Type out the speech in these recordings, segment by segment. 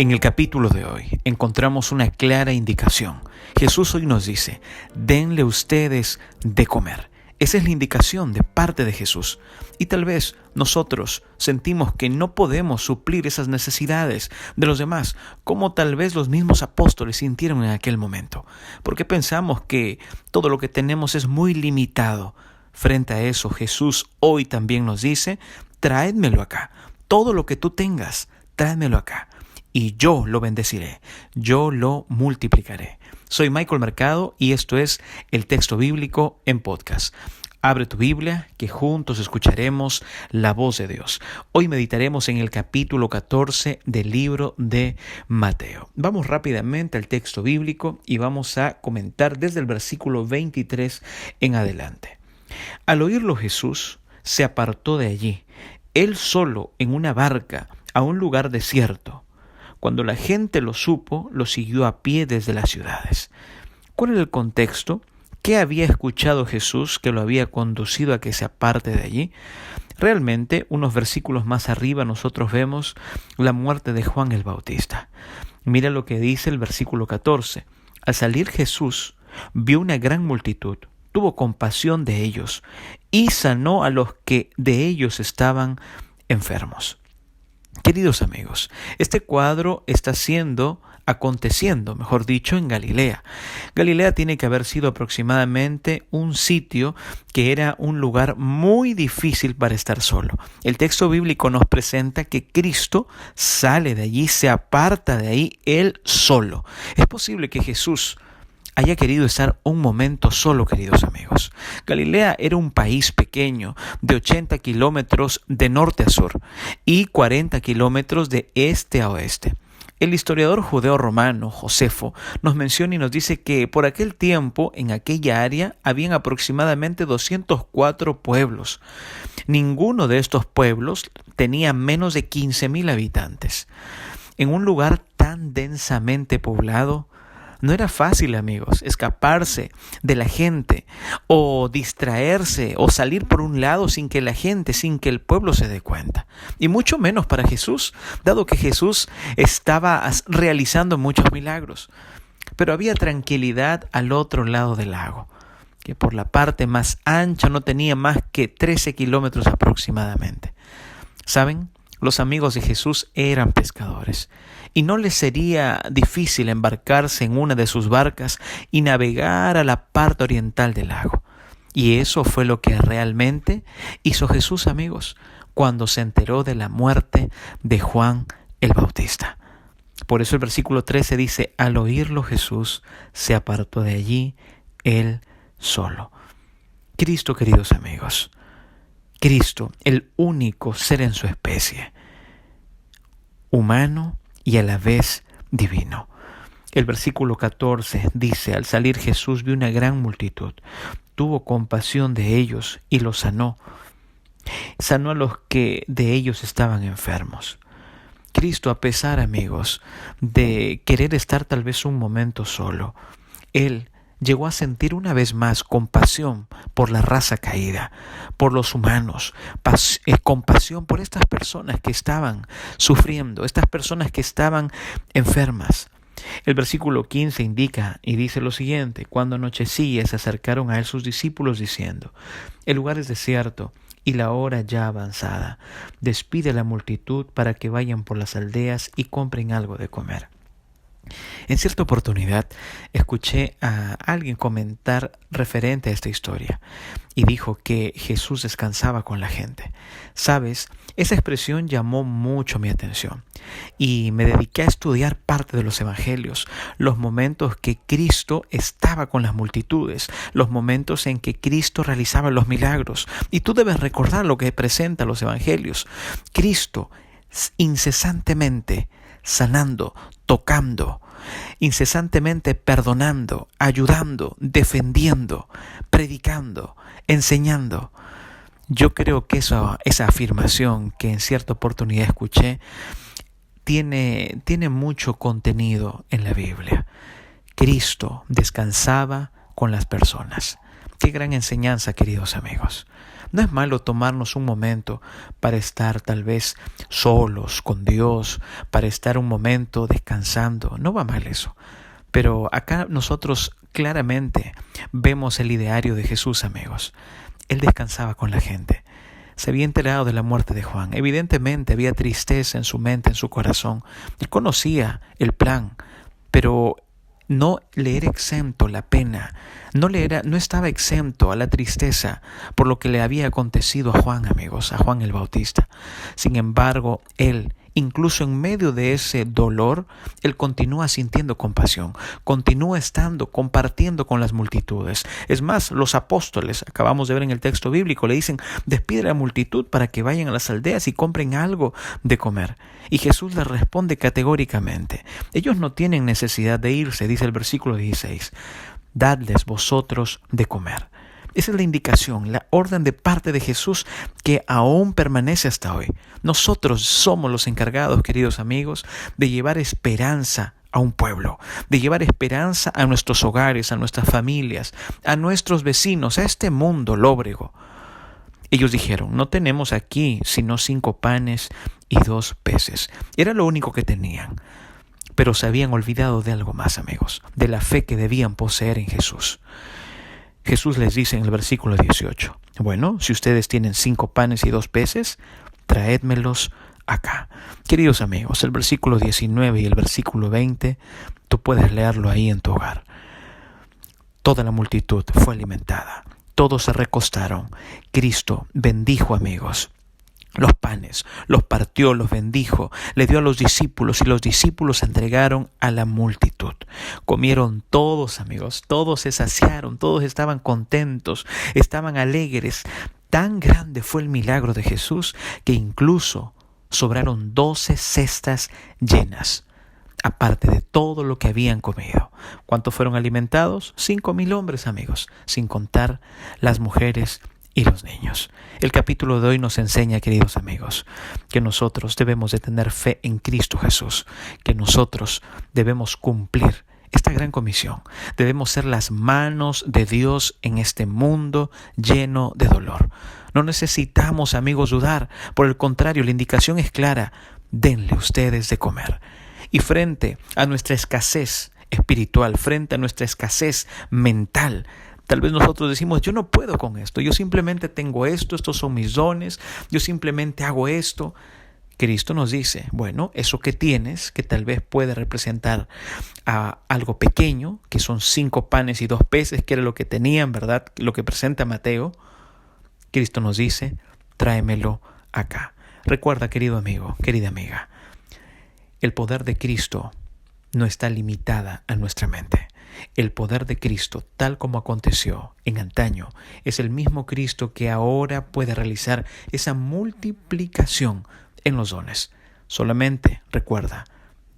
En el capítulo de hoy encontramos una clara indicación. Jesús hoy nos dice, denle ustedes de comer. Esa es la indicación de parte de Jesús. Y tal vez nosotros sentimos que no podemos suplir esas necesidades de los demás, como tal vez los mismos apóstoles sintieron en aquel momento. Porque pensamos que todo lo que tenemos es muy limitado. Frente a eso, Jesús hoy también nos dice, tráedmelo acá. Todo lo que tú tengas, tráedmelo acá. Y yo lo bendeciré, yo lo multiplicaré. Soy Michael Mercado y esto es el texto bíblico en podcast. Abre tu Biblia, que juntos escucharemos la voz de Dios. Hoy meditaremos en el capítulo 14 del libro de Mateo. Vamos rápidamente al texto bíblico y vamos a comentar desde el versículo 23 en adelante. Al oírlo Jesús se apartó de allí, él solo en una barca, a un lugar desierto. Cuando la gente lo supo, lo siguió a pie desde las ciudades. ¿Cuál era el contexto? ¿Qué había escuchado Jesús que lo había conducido a que se aparte de allí? Realmente, unos versículos más arriba nosotros vemos la muerte de Juan el Bautista. Mira lo que dice el versículo 14. Al salir Jesús, vio una gran multitud, tuvo compasión de ellos y sanó a los que de ellos estaban enfermos. Queridos amigos, este cuadro está aconteciendo, mejor dicho, en Galilea. Galilea tiene que haber sido aproximadamente un sitio que era un lugar muy difícil para estar solo. El texto bíblico nos presenta que Cristo sale de allí, se aparta de ahí él solo. Es posible que Jesús haya querido estar un momento solo, queridos amigos. Galilea era un país pequeño de 80 kilómetros de norte a sur y 40 kilómetros de este a oeste. El historiador judeo-romano Josefo nos menciona y nos dice que por aquel tiempo en aquella área habían aproximadamente 204 pueblos. Ninguno de estos pueblos tenía menos de 15,000 habitantes. En un lugar tan densamente poblado, no era fácil, amigos, escaparse de la gente o distraerse o salir por un lado sin que el pueblo se dé cuenta. Y mucho menos para Jesús, dado que Jesús estaba realizando muchos milagros. Pero había tranquilidad al otro lado del lago, que por la parte más ancha no tenía más que 13 kilómetros aproximadamente. ¿Saben? Los amigos de Jesús eran pescadores y no les sería difícil embarcarse en una de sus barcas y navegar a la parte oriental del lago. Y eso fue lo que realmente hizo Jesús, amigos, cuando se enteró de la muerte de Juan el Bautista. Por eso el versículo 13 dice, al oírlo Jesús se apartó de allí él solo. Cristo, queridos amigos, Cristo, el único ser en su especie, humano y a la vez divino. El versículo 14 dice, al salir Jesús vio una gran multitud, tuvo compasión de ellos y los sanó. Sanó a los que de ellos estaban enfermos. Cristo, a pesar, amigos, de querer estar tal vez un momento solo, Él llegó a sentir una vez más compasión por la raza caída, por los humanos, compasión por estas personas que estaban sufriendo, estas personas que estaban enfermas. El versículo 15 indica y dice lo siguiente, cuando anochecía se acercaron a él sus discípulos diciendo, el lugar es desierto y la hora ya avanzada, despide a la multitud para que vayan por las aldeas y compren algo de comer. En cierta oportunidad escuché a alguien comentar referente a esta historia y dijo que Jesús descansaba con la gente. ¿Sabes? Esa expresión llamó mucho mi atención y me dediqué a estudiar parte de los evangelios, los momentos que Cristo estaba con las multitudes, los momentos en que Cristo realizaba los milagros. Y tú debes recordar lo que presenta los evangelios. Cristo incesantemente sanando, tocando, incesantemente perdonando, ayudando, defendiendo, predicando, enseñando. Yo creo que esa afirmación que en cierta oportunidad escuché tiene mucho contenido en la Biblia. Cristo descansaba con las personas. Qué gran enseñanza, queridos amigos. No es malo tomarnos un momento para estar tal vez solos con Dios, para estar un momento descansando. No va mal eso. Pero acá nosotros claramente vemos el ideario de Jesús, amigos. Él descansaba con la gente. Se había enterado de la muerte de Juan. Evidentemente había tristeza en su mente, en su corazón. Él conocía el plan, pero no le era exento la pena, no estaba exento a la tristeza por lo que le había acontecido a Juan, amigos, a Juan el Bautista. Sin embargo, él, incluso en medio de ese dolor, él continúa sintiendo compasión, continúa estando, compartiendo con las multitudes. Es más, los apóstoles, acabamos de ver en el texto bíblico, le dicen, despide a la multitud para que vayan a las aldeas y compren algo de comer. Y Jesús les responde categóricamente, ellos no tienen necesidad de irse, dice el versículo 16, dadles vosotros de comer. Esa es la indicación, la orden de parte de Jesús que aún permanece hasta hoy. Nosotros somos los encargados, queridos amigos, de llevar esperanza a un pueblo, de llevar esperanza a nuestros hogares, a nuestras familias, a nuestros vecinos, a este mundo lóbrego. Ellos dijeron, no tenemos aquí sino 5 panes y 2 peces. Era lo único que tenían. Pero se habían olvidado de algo más, amigos, de la fe que debían poseer en Jesús. Jesús les dice en el versículo 18, bueno, si ustedes tienen 5 panes y 2 peces, traédmelos acá. Queridos amigos, el versículo 19 y el versículo 20, tú puedes leerlo ahí en tu hogar. Toda la multitud fue alimentada, todos se recostaron. Cristo bendijo, amigos, los panes, los partió, los bendijo, le dio a los discípulos y los discípulos se entregaron a la multitud. Comieron todos, amigos, todos se saciaron, todos estaban contentos, estaban alegres. Tan grande fue el milagro de Jesús que incluso sobraron 12 cestas llenas, aparte de todo lo que habían comido. ¿Cuántos fueron alimentados? 5,000 hombres, amigos, sin contar las mujeres y los niños. El capítulo de hoy nos enseña, queridos amigos, que nosotros debemos de tener fe en Cristo Jesús, que nosotros debemos cumplir esta gran comisión. Debemos ser las manos de Dios en este mundo lleno de dolor. No necesitamos, amigos, dudar. Por el contrario, la indicación es clara. Denle ustedes de comer. Y frente a nuestra escasez espiritual, frente a nuestra escasez mental, tal vez nosotros decimos, yo no puedo con esto, yo simplemente tengo esto, estos son mis dones, yo simplemente hago esto. Cristo nos dice, bueno, eso que tienes, que tal vez puede representar algo pequeño, que son 5 panes y 2 peces, que era lo que tenían, ¿verdad? Lo que presenta Mateo. Cristo nos dice, tráemelo acá. Recuerda, querido amigo, querida amiga, el poder de Cristo no está limitada a nuestra mente. El poder de Cristo, tal como aconteció en antaño, es el mismo Cristo que ahora puede realizar esa multiplicación en los dones. Solamente recuerda,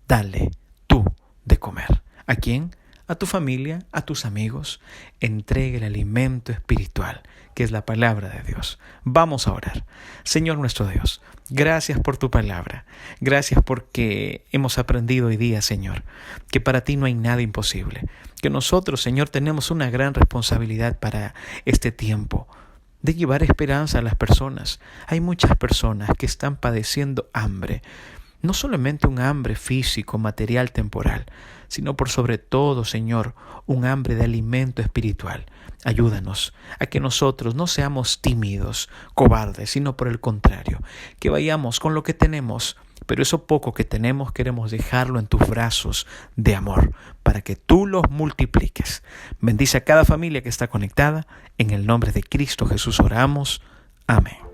dale tú de comer. ¿A quién? A tu familia, a tus amigos. Entrega el alimento espiritual, que es la palabra de Dios. Vamos a orar. Señor nuestro Dios, gracias por tu palabra. Gracias porque hemos aprendido hoy día, Señor, que para ti no hay nada imposible. Que nosotros, Señor, tenemos una gran responsabilidad para este tiempo, de llevar esperanza a las personas. Hay muchas personas que están padeciendo hambre. No solamente un hambre físico, material, temporal, sino por sobre todo, Señor, un hambre de alimento espiritual. Ayúdanos a que nosotros no seamos tímidos, cobardes, sino por el contrario, que vayamos con lo que tenemos, pero eso poco que tenemos queremos dejarlo en tus brazos de amor, para que tú los multipliques. Bendice a cada familia que está conectada. En el nombre de Cristo Jesús oramos. Amén.